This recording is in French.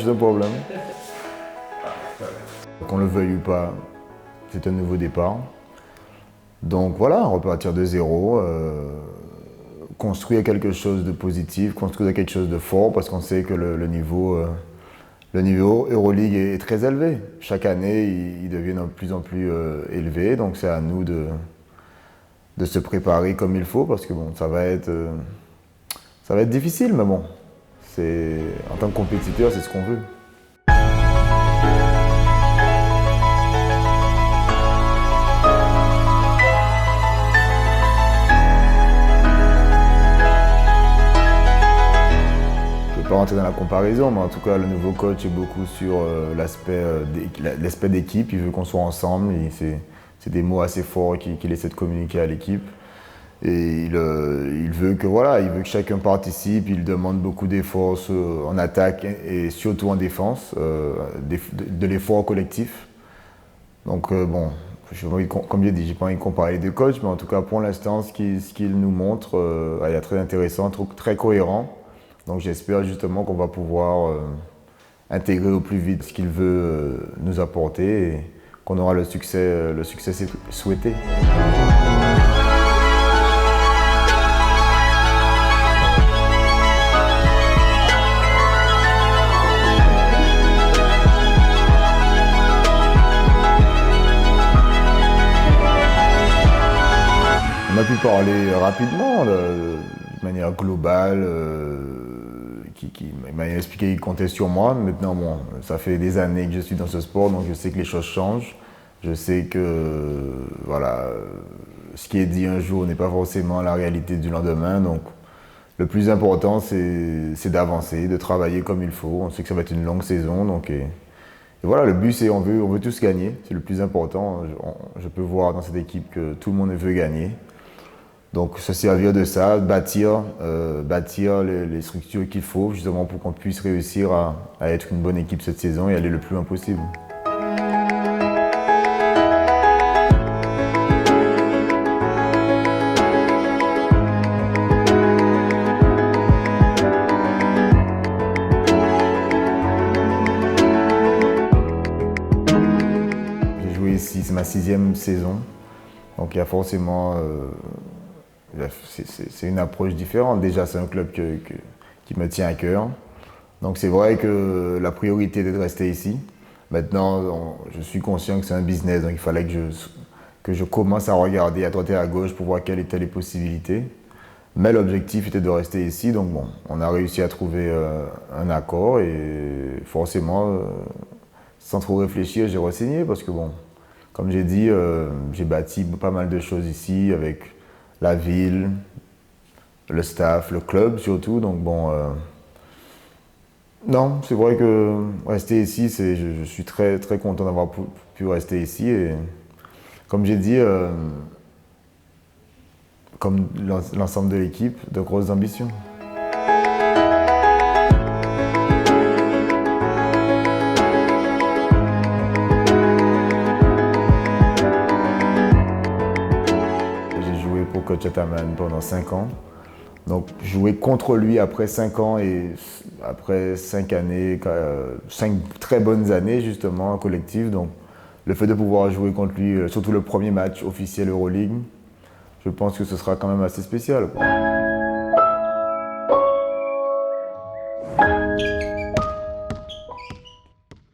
c'est un problème. Qu'on le veuille ou pas, c'est un nouveau départ. Donc voilà, repartir de zéro, construire quelque chose de positif, construire quelque chose de fort, parce qu'on sait que le niveau Euroleague est très élevé. Chaque année, il devient de plus en plus élevé, donc c'est à nous de se préparer comme il faut, parce que bon, ça va être difficile, mais bon, en tant que compétiteur, c'est ce qu'on veut. Je ne vais pas rentrer dans la comparaison, mais en tout cas, le nouveau coach est beaucoup sur l'aspect d'équipe. Il veut qu'on soit ensemble. C'est des mots assez forts qu'il essaie de communiquer à l'équipe. Et il veut que chacun participe. Il demande beaucoup d'efforts en attaque et surtout en défense, de l'effort collectif. Donc bon, comme j'ai dit, j'ai pas envie de comparer les deux coachs, mais en tout cas pour l'instant, ce qu'il nous montre est très intéressant, très cohérent. Donc j'espère justement qu'on va pouvoir intégrer au plus vite ce qu'il veut nous apporter et qu'on aura le succès souhaité. On a pu parler rapidement, de manière globale, il m'a expliqué qu'il comptait sur moi. Maintenant, bon, ça fait des années que je suis dans ce sport, donc je sais que les choses changent. Je sais que voilà, ce qui est dit un jour n'est pas forcément la réalité du lendemain. Donc, le plus important, c'est d'avancer, de travailler comme il faut. On sait que ça va être une longue saison, donc et voilà, le but c'est on veut tous gagner. C'est le plus important. Je peux voir dans cette équipe que tout le monde veut gagner. Donc se servir de ça, bâtir les structures qu'il faut justement pour qu'on puisse réussir à être une bonne équipe cette saison et aller le plus loin possible. J'ai joué ici, c'est ma 6e saison, donc il y a forcément c'est une approche différente. Déjà, c'est un club qui me tient à cœur. Donc c'est vrai que la priorité est de rester ici. Maintenant, je suis conscient que c'est un business, donc il fallait que je commence à regarder à droite et à gauche pour voir quelles étaient les possibilités. Mais l'objectif était de rester ici, donc bon, on a réussi à trouver un accord et forcément, sans trop réfléchir, j'ai re-signé parce que bon, comme j'ai dit, j'ai bâti pas mal de choses ici avec la ville, le staff, le club surtout. Donc bon, non, c'est vrai que rester ici, je suis très très content d'avoir pu rester ici. Et comme j'ai dit, comme l'ensemble de l'équipe, de grosses ambitions. Coach Ataman pendant 5 ans. Donc jouer contre lui après 5 ans et après 5 années, 5 très bonnes années justement collectives. Donc le fait de pouvoir jouer contre lui, surtout le premier match officiel Euroleague, je pense que ce sera quand même assez spécial, quoi.